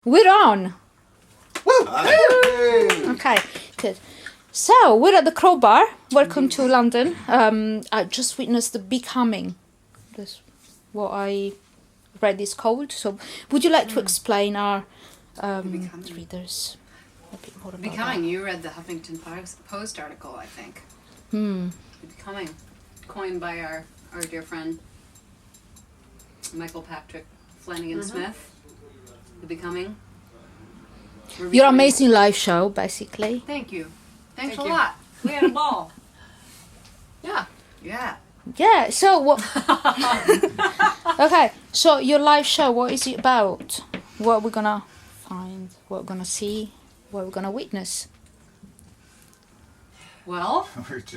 We're on. Woo! Okay, good. So we're at the Crobar. Welcome to London. I just witnessed the Becoming. That's what I read is called. So would you like to explain our readers a bit more about Becoming, that? you read the Huffington Post article, I think. Becoming, coined by our dear friend Michael Patrick Flanagan Smith. The Becoming. Your amazing live show, basically. Thank you. Thanks a lot. We had a ball. Yeah. Yeah. Yeah, so what... Okay, so your live show, what is it about? What are we gonna find? What we're gonna see? What we're gonna witness? Well,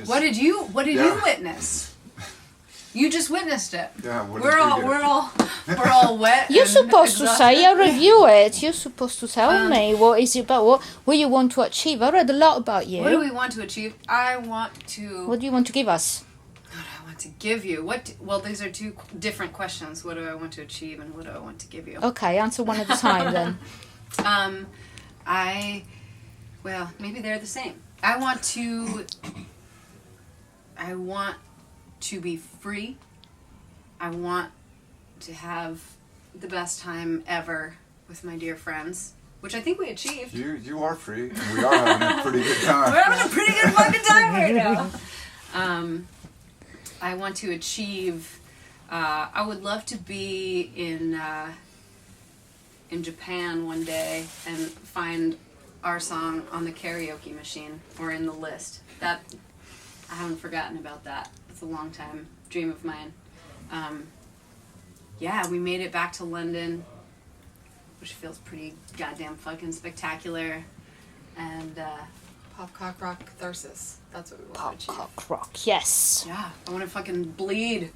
what did you witness? You just witnessed it. Yeah, we're all wet. You're and supposed to exhausted. say, I review it. You're supposed to tell me what is it about, what you want to achieve. I read a lot about you. What do we want to achieve? I want to. What do you want to give us? What do I want to give you? Well, these are two different questions. What do I want to achieve, and what do I want to give you? Okay, answer one at a time then. Well, maybe they're the same. I want to be free. I want to have the best time ever with my dear friends, which I think we achieved. You are free, and we are having a pretty good time. We're having a pretty good fucking time right now. I want to achieve. I would love to be in Japan one day and find our song on the karaoke machine or in the list. That I haven't forgotten about that. It's a long time dream of mine. Yeah, we made it back to London, which feels pretty goddamn fucking spectacular. And Pop cock rock catharsis. That's what we want Pop, to achieve. cock, rock, yes. yeah, I want to fucking bleed.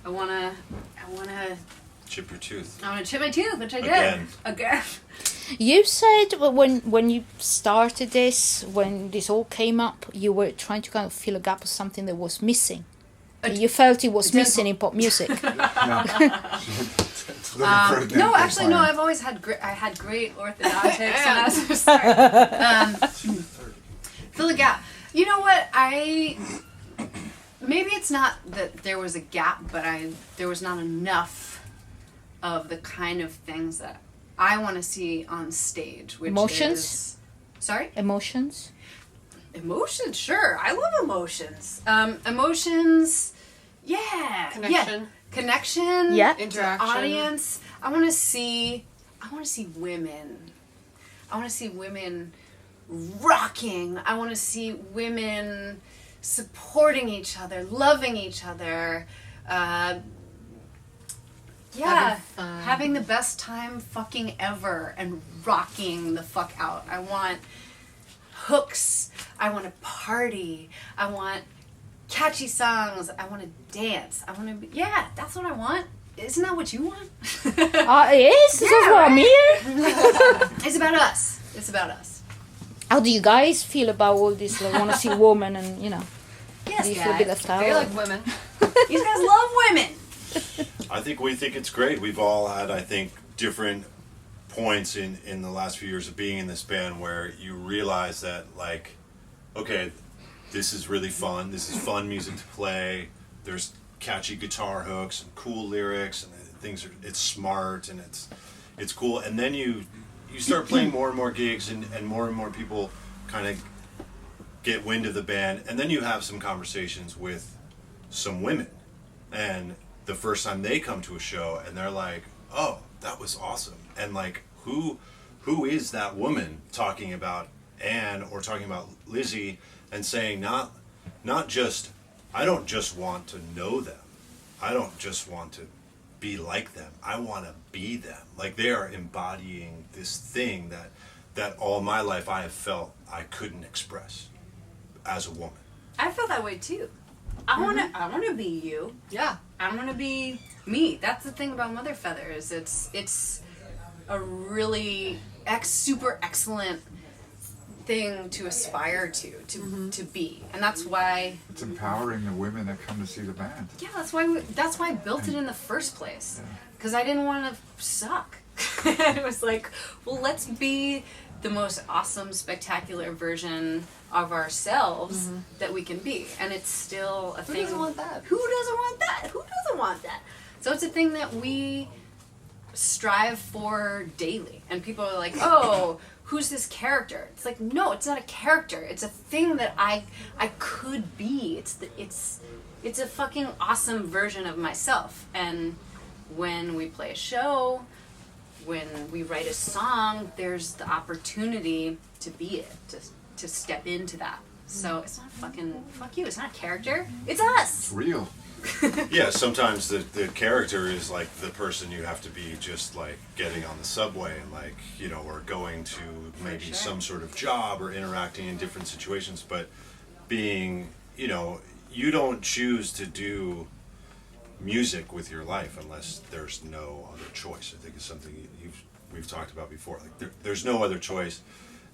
I want to Chip your tooth. chip my tooth, which I Again. did. Again. You said when you started this, when this all came up, you were trying to kind of fill a gap of something that was missing. You felt it was missing in pop music. No, actually, no. I've always had great. I had great orthodontics when I was fill a gap. You know what? Maybe it's not that there was a gap, but there was not enough of the kind of things that I want to see on stage. Which Emotions? is, sorry? Emotions? Emotions, sure. I love emotions. Emotions, yeah. Connection. Yeah. Connection. Yeah. Interaction. The audience. I want to see women. I want to see women rocking. I want to see women supporting each other, loving each other. Yeah, having the best time fucking ever and rocking the fuck out. I want hooks. I want to party. I want catchy songs. I want to dance. I want to be, yeah, that's what I want. Isn't that what you want? It is. This is what I'm here. It's about us. It's about us. How do you guys feel about all this? Like, want to see women and, Yes, do you feel a bit left out? They like women. These guys love women. We think it's great. We've all had, I think, different points in the last few years of being in this band where you realize that, like, okay, this is really fun. This is fun music to play. There's catchy guitar hooks and cool lyrics, and it's smart and it's cool. And then you start playing more and more gigs, and more people kind of get wind of the band, and then you have some conversations with some women, and the first time they come to a show and they're like, oh, that was awesome, and like who is that woman talking about Anne or talking about Lizzie, and saying not just, I don't just want to know them, I don't just want to be like them, I want to be them. Like, they are embodying this thing that all my life I have felt I couldn't express as a woman. I feel that way too. I wanna be you. Yeah. I want to be me. That's the thing about Mother Feathers. It's a really super excellent thing to aspire to be, and that's why It's empowering the women that come to see the band. that's why I built it in the first place, because I didn't want to suck. And it was like, well, let's be the most awesome, spectacular version of ourselves that we can be. And it's still a thing. Who doesn't want that? Who doesn't want that? Who doesn't want that? So it's a thing that we strive for daily. And people are like, oh, who's this character? It's like, no, it's not a character. It's a thing that I could be. It's a fucking awesome version of myself. And when we play a show, when we write a song, there's the opportunity to be it, to step into that. So it's not fucking, fuck you, it's not a character, it's us! It's real. Yeah, sometimes the character is like the person you have to be, just like getting on the subway and like, you know, or going to maybe some sort of job or interacting in different situations, but being, you know, you don't choose to do music with your life unless there's no other choice. I think it's something we've talked about before. Like there's no other choice,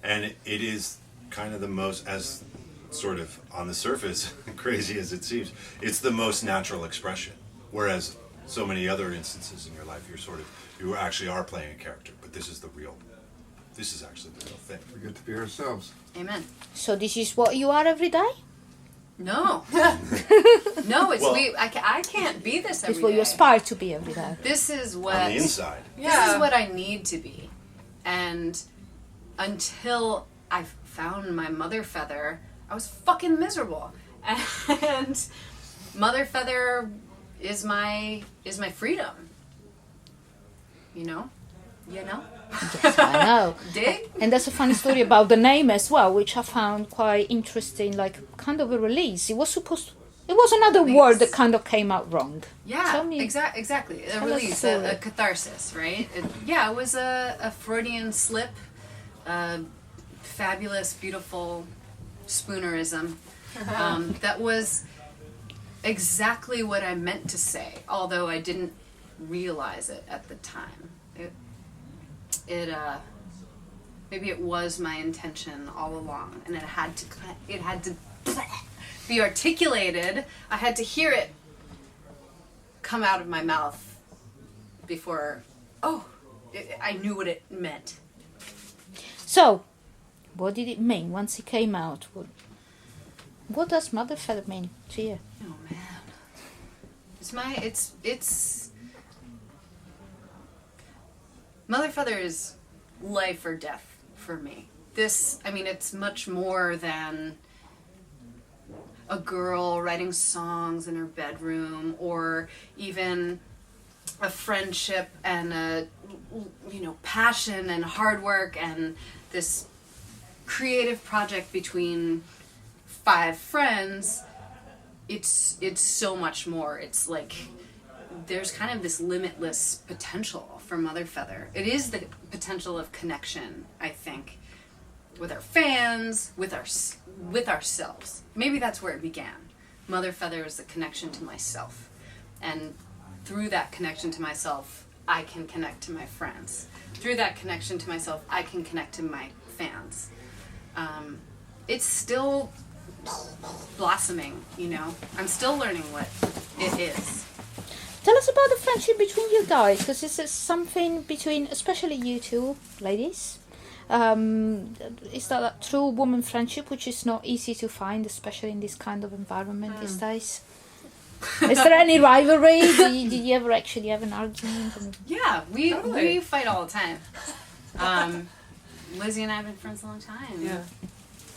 and it is kind of the most, as sort of on the surface crazy as it seems, it's the most natural expression. Whereas so many other instances in your life, you actually are playing a character, but this is actually the real thing. We get to be ourselves. Amen. So this is what you are every day? No. No, it's Well, I can't be this every This is what day. you aspire to be every day. This is what... On the inside. This is what I need to be. And until I found my mother feather, I was fucking miserable. And mother feather is my freedom. You know? You know? Yes, I know. Dig? And there's a funny story about the name as well, which I found quite interesting, like kind of a release. It was another word that kind of came out wrong. Yeah, Tell me. exactly. A Tell us release, story. a catharsis, right? It was a Freudian slip, fabulous, beautiful spoonerism. That was exactly what I meant to say, although I didn't realize it at the time. Maybe it was my intention all along, and it had to be articulated. I had to hear it come out of my mouth before, I knew what it meant. So, what did it mean once it came out? What does mother feather mean to you? Oh man, it's mother feather is life or death for me. It's much more than a girl writing songs in her bedroom, or even a friendship and a, passion and hard work and this creative project between 5 friends. It's so much more. It's like there's kind of this limitless potential for mother feather. It is the potential of connection, I think, with our fans, with ourselves. Maybe that's where it began. Mother feather is the connection to myself, and through that connection to myself, I can connect to my friends. Through that connection to myself, I can connect to my fans. It's still blossoming, I'm still learning what it is. Tell us about the friendship between you guys, because this is something between, especially you two ladies. Is that a true woman friendship, which is not easy to find, especially in this kind of environment these days? Is there any rivalry? Did you ever actually have an argument? Yeah, we fight all the time. Lizzie and I have been friends a long time. Yeah.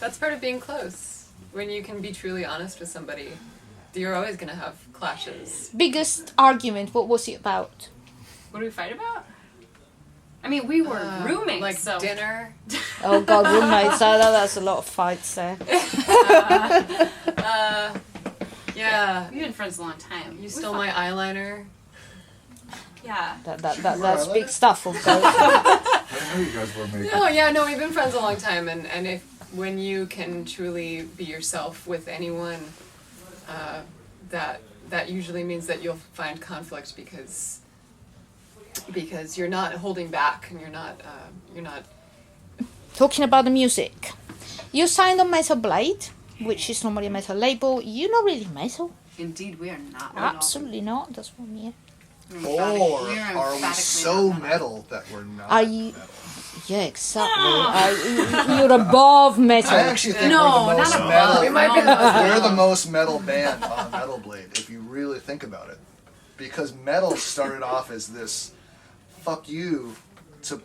That's part of being close. When you can be truly honest with somebody, you're always going to have clashes. Biggest argument, what was it about? What do we fight about? I mean, we were roommates. Like so. dinner. Oh God, roommates, that's a lot of fights there. Yeah. We've been friends a long time. You stole my eyeliner. Yeah. That's big stuff, of course. I know you guys were making. No, we've been friends a long time, and when you can truly be yourself with anyone, that usually means that you'll find conflict because you're not holding back, and you're not Talking about the music, you signed on Metal Blade, which is normally a metal label. You're not really metal. Indeed, we are not. Absolutely not. That's what me. Or You're are we emphatically so not metal that we're not Are metal? you? Yeah, exactly. You're above metal. I actually think No, we're the most not metal. above. We might be We're the most metal band on Metal Blade, if you really think about it. Because metal started off as this fuck you to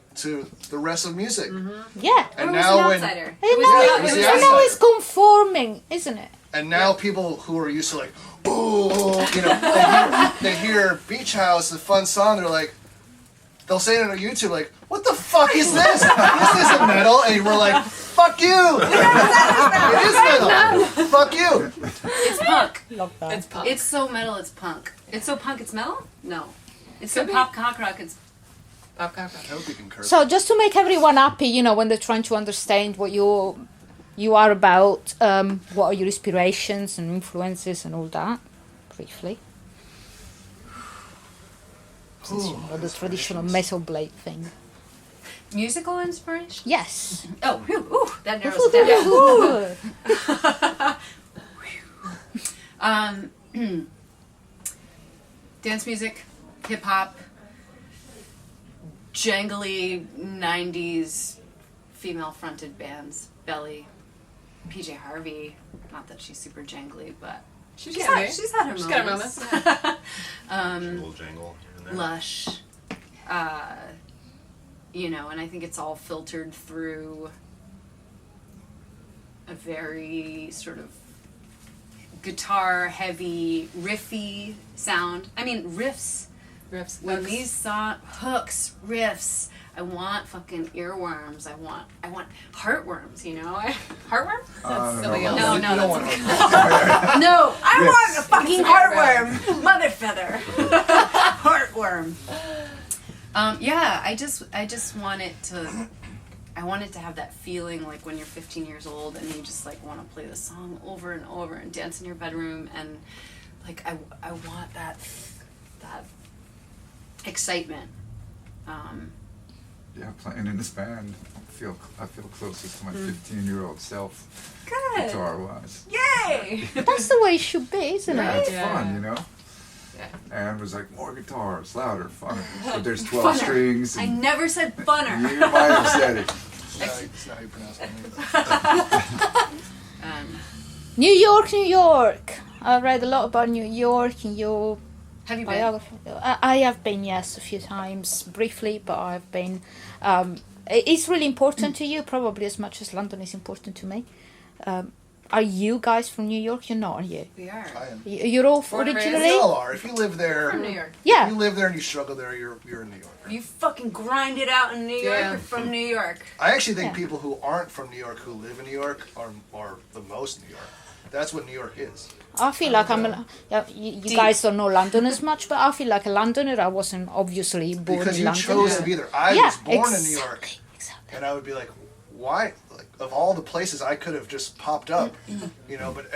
the rest of music. Yeah. And Or was now an when outsider. And It was now, the it was the and now it's outsider. conforming, isn't it? and now people who are used to like, oh, you know, they hear Beach House, a fun song, they're like, they'll say it on YouTube like, what the fuck is this? This isn't metal. And we're like, fuck you. It is metal. Fuck you. It's punk. Love that. It's punk. It's so metal, it's punk. It's so punk, it's metal? No. It's so Could be. pop cock rock, it's Pop, pop, I pop. hope you can curse. So just to make everyone happy, you know, when they're trying to understand what you are about, what are your inspirations and influences and all that, briefly. Since you know the traditional Metal Blade thing. musical inspiration. Yes. Oh, whew, ooh, that narrows it down. Dance music, hip hop, jangly 90s female fronted bands, Belly, PJ Harvey. Not that she's super jangly, but She's she's got had her moments. moments. Little jangle in there. Lush, you know, and I think it's all filtered through a very sort of guitar heavy, riffy sound. I mean, riffs. Riffs. When hooks. these songs, riffs, I want fucking earworms. I want heartworms. You know, heartworm? That's no, silly. no, No, You no, don't that's want no. I want a fucking It's a heartworm, mother feather, heartworm. Yeah, I just want it to. I want it to have that feeling like when you're 15 years old and you just like want to play the song over and over and dance in your bedroom and like I want that excitement. Yeah, playing in this band, I feel closest to my 15-year-old self, Good. guitar-wise. Yay! That's the way it should be, isn't Yeah, it? it's Yeah. fun, you know? Yeah. And was like, more guitars, louder, funner. But there's 12 strings. I And never said funner. you might have said it. It's not how you pronounce my name. New York. I read a lot about New York in your Have you been? biography. I have been, yes, a few times, briefly, but I've been. It's really important to you, probably as much as London is important to me. Are you guys from New York? You're not, are you? We are. I am. You're all Born and raised. We originally? all are. If you live there, From New York. if Yeah. you live there and you struggle there, you're a New Yorker. You fucking grind it out in New York Yeah. or from New York. I actually think Yeah. people who aren't from New York who live in New York are the most New York. That's what New York is. I feel like you Deep. guys don't know London as much, but I feel like a Londoner. I wasn't obviously born Because in you London. chose to be there. I Yeah, was born in New York. Exactly. And I would be like, why? Like, of all the places I could have just popped up, you know, but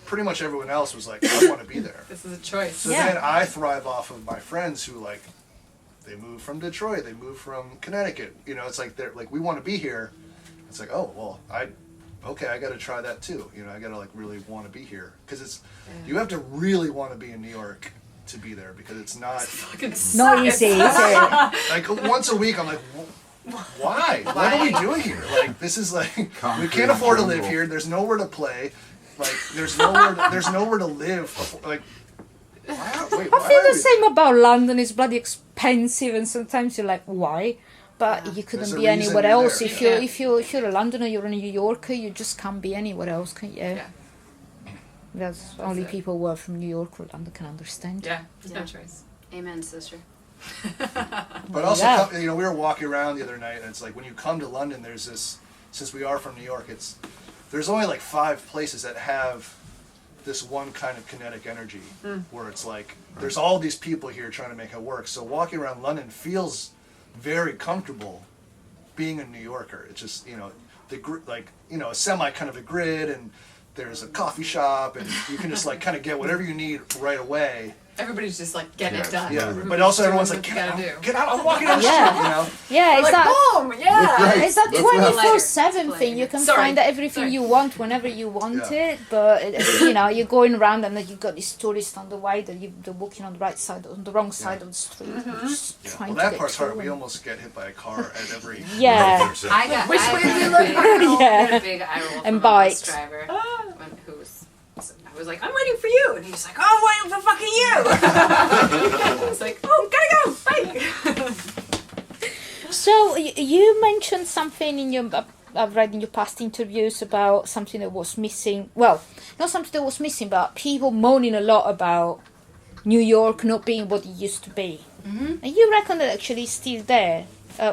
pretty much everyone else was like, I want to be there. This is a choice. So Yeah. then I thrive off of my friends who like, they moved from Detroit, they moved from Connecticut. You know, it's like they're like, we want to be here. It's like, oh well, I got to try that too. You know, I got to like really want to be here because it's you have to really want to be in New York to be there because it's not Fucking Not easy, is it? like once a week. I'm like, why? What are we doing here? Like this is like we Concrete can't afford to live jungle. here. There's nowhere to play. Like there's nowhere to live. Like wow, wait, I why feel are the we- same about London. It's bloody expensive, and sometimes you're like, why? But you couldn't There's a be reason anywhere you're else. there. If you're a Londoner, you're a New Yorker. You just can't be anywhere else, can you? Yeah. That's only it. people who are from New York or London can understand. Yeah, there's Yeah. no choice. Amen, sister. But also, Yeah. you know, we were walking around the other night, and it's like when you come to London, there's this. Since we are from New York, there's only like 5 places that have this one kind of kinetic energy, where it's like there's all these people here trying to make it work. So walking around London feels very comfortable, being a New Yorker. It's just a semi kind of a grid, and there's a coffee shop, and you can just like kind of get whatever you need right away. Everybody's just like getting it done. Yeah, Everybody's but also doing everyone's what like, they get gotta out, do. get out, I'm walking down the Yeah. street, you know? Yeah, it's Like, that. boom, yeah. It's that Let's laugh. 24/7 thing. You can Sorry. find everything Sorry. you want whenever you want Yeah. it, but you know you're going around and then you've got these tourists on the way that they're walking on the right side, on the wrong side of the street, just Yeah. trying Well, to that get part's hard. through We them. almost get hit by a car at every. Yeah, 100%. I got Which I way got do you a look? big- I Yeah. got a big eye roll And from a bus bikes. driver who was. I was like, I'm waiting for you, and he's like, oh, I'm waiting for fucking you. I was like, oh, gotta go, bye. So you mentioned something in your, I've read in your past interviews about something that was missing. Well, not something that was missing, but people moaning a lot about New York not being what it used to be. Mm-hmm. And you reckon that actually is still there.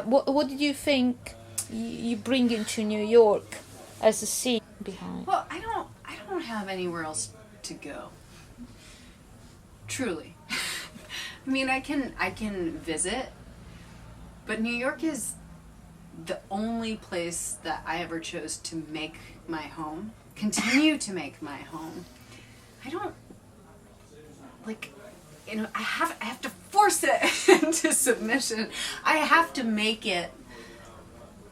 What did you think you bring into New York as a scene behind? Well, I don't have anywhere else to go. Truly. I mean, I can visit, but New York is the only place that I ever chose to make my home, continue to make my home. I don't like, you know, I have to force it into submission. I have to make it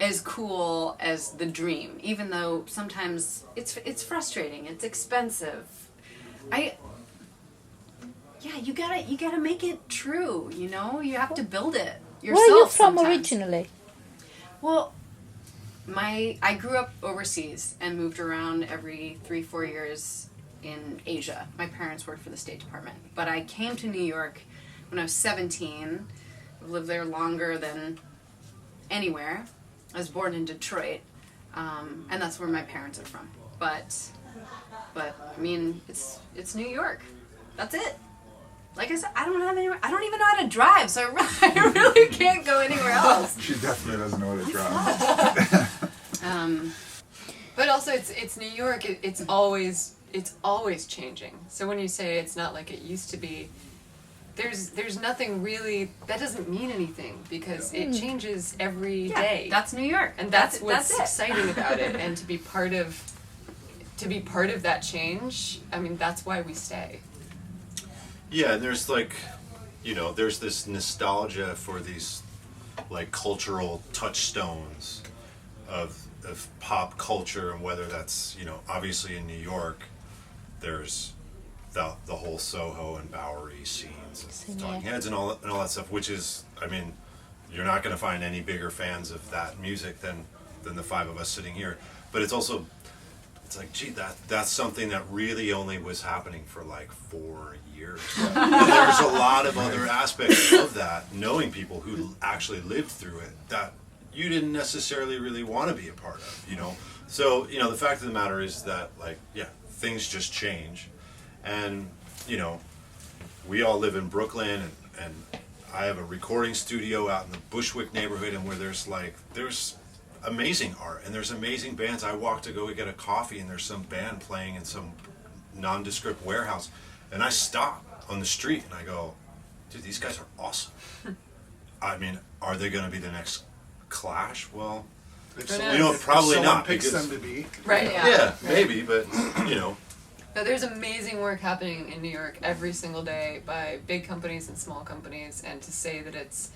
as cool as the dream, even though sometimes it's frustrating, it's expensive. You gotta make it true, you know? You have to build it yourself. Where are you from sometimes. originally? Well, I grew up overseas and moved around every 3-4 years in Asia. My parents worked for the State Department, but I came to New York when I was 17. I've lived there longer than anywhere. I was born in Detroit, and that's where my parents are from. But I mean, it's New York. That's it. Like I said, I don't have anywhere. I don't even know how to drive, so I really can't go anywhere else. She definitely doesn't know what to drive. But also, it's New York. It's always changing. So when you say it's not like it used to be, there's nothing really that doesn't mean anything because it changes every day. That's New York, And that's what's it. exciting about it. And to be part of that change, I mean, that's why we stay. Yeah, and there's like, you know, there's this nostalgia for these like cultural touchstones of pop culture, and whether that's, you know, obviously in New York, there's the whole Soho and Bowery scenes, and Talking Heads and all that stuff, which is, I mean, you're not going to find any bigger fans of that music than the five of us sitting here. But it's also, it's like, gee, that's something that really only was happening for like 4 years. And there's a lot of other aspects of that, knowing people who actually lived through it, that you didn't necessarily really want to be a part of, you know? So, you know, the fact of the matter is that, like, yeah, things just change. And, you know, we all live in Brooklyn, and I have a recording studio out in the Bushwick neighborhood, and where there's amazing art and there's amazing bands. I walk to go get a coffee and there's some band playing in some nondescript warehouse, and I stop on the street and I go, dude, these guys are awesome. I mean, are they going to be the next Clash? Well, You know, probably someone not, picks because- them to be. Right, yeah, maybe, but, you know. But there's amazing work happening in New York every single day by big companies and small companies, and to say that it's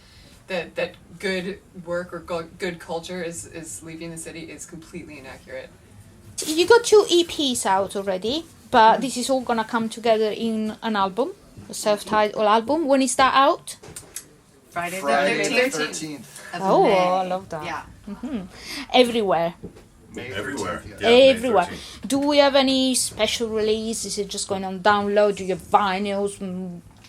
that good work or good culture is leaving the city is completely inaccurate. You got 2 EPs out already, but this is all gonna come together in an album, a self-titled album. When is that out? Friday Friday the the 13th. 13th. of Oh, May. I love that. Yeah. Everywhere. May 13th, Everywhere. yeah. Yeah, May Everywhere. 13th. Do we have any special release? Is it just going on download? Do you have vinyls?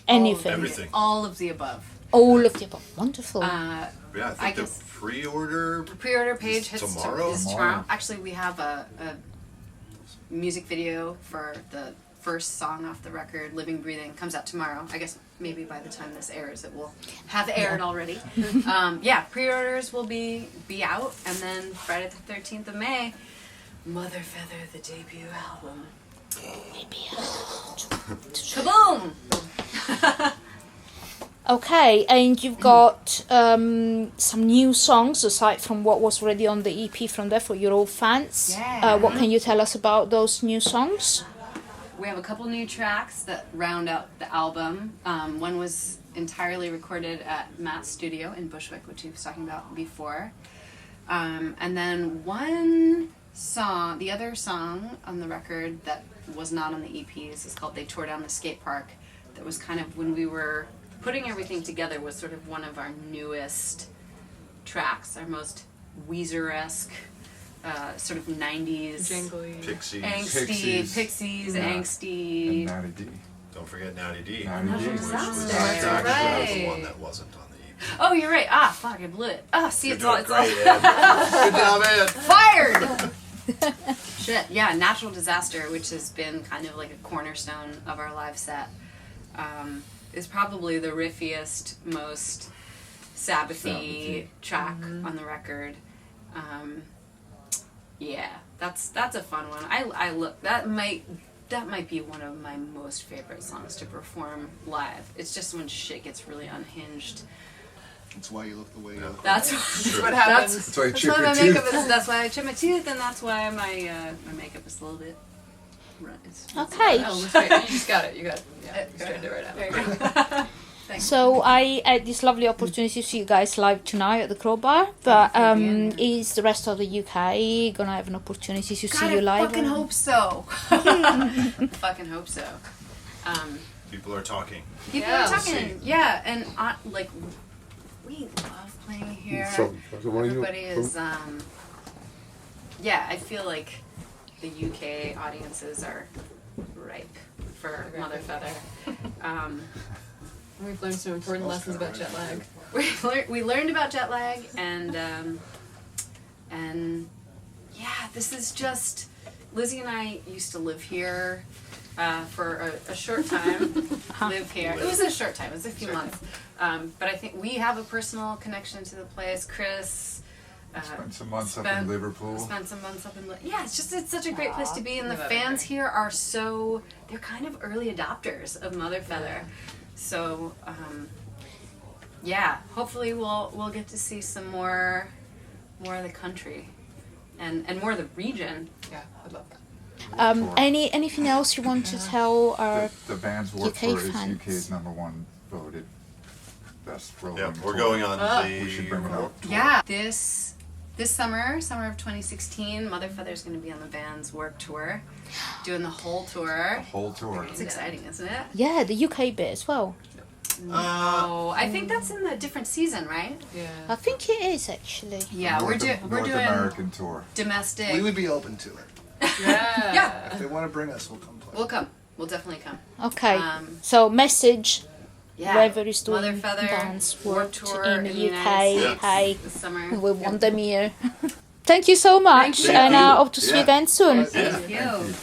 Anything? Everything. All of the above. All of the above. Wonderful. Yeah, I think the guess- pre-order. The pre-order page hits Tomorrow? is tomorrow. Actually, we have a music video for the first song off the record, Living Breathing, comes out tomorrow. I guess maybe by the time this airs it will have aired already. Pre-orders will be out, and then Friday the 13th of May, Mother Feather, the debut album. Kaboom! Okay, and you've got some new songs aside from what was already on the EP from there for your old fans. Yeah. What can you tell us about those new songs? We have a couple new tracks that round out the album. One was entirely recorded at Matt's studio in Bushwick, which he was talking about before. And then one song, the other song on the record that was not on the EPs is called They Tore Down the Skate Park. That was kind of when we were putting everything together, was sort of one of our newest tracks, our most Weezer-esque, sort of 90s Jingly. Pixies. angsty, Pixies, Yeah. angsty. And Natty D. Don't forget Natty D. Natty D. Which was Disaster. actually That's that was the right. one that wasn't on the EP. Oh, you're right. Ah, fuck, I blew it. Ah, see, You're it's all, doing it's all great, Ed. Good job, Ed. fired. Shit, yeah, Natural Disaster, which has been kind of like a cornerstone of our live set, is probably the riffiest, most Sabbathy track on the record. Yeah, that's a fun one. I look that might be one of my most favorite songs to perform live. It's just when shit gets really unhinged. That's why you look the way you look. That's What happens? That's why you That's chip why your my tooth. makeup is. That's why I chip my tooth, and that's why my makeup is a little bit. Okay. Oh, that's right. You just got it. You got it. Yeah, you straightened it right out. There you go. Thanks. So I had this lovely opportunity to see you guys live tonight at the Crobar, but is the rest of the UK gonna have an opportunity to see God, you I live? fucking hope so. Fucking hope so. People are talking. People Yeah. are talking, yeah, and like we love playing here. So what are you? Everybody is, yeah. I feel like the UK audiences are ripe for Mother Feather. We've learned some important lessons about jet lag. We learned about jet lag, and yeah, this is just. Lizzie and I used to live here for a short time. Live here. It was a short time. It was a few months, but I think we have a personal connection to the place. Chris. Spent some months up spent- in Liverpool. Spent some months up in yeah. It's such a great place to be, and the Love it fans here. here are they're kind of early adopters of Mother Feather. So yeah, hopefully we'll get to see some more of the country, and more of the region. Yeah, I'd love that. Anything else you want to tell our The band's work UK tour is fans. UK's #1 voted best rolling Yeah, we're tour. going on the. We should bring it up. Yeah, this summer of 2016, Mother Feather's going to be on the band's work tour, doing the whole tour. Whole tour. It's exciting, isn't it? yeah the UK bit as well? Oh, I think that's in the different season, right? Yeah. I think it is actually. Yeah, we're North doing American tour. domestic. We would be open to it. Yeah. Yeah. If they want to bring us, we'll come play. We'll come. We'll definitely come. Okay, So message yeah, whoever is doing Mother Feather bands work work tour in the United UK. States Hey, this summer. we want them here. Thank you so much, Thank you. and I Thank you. hope to see you Yeah. again soon. Thank you.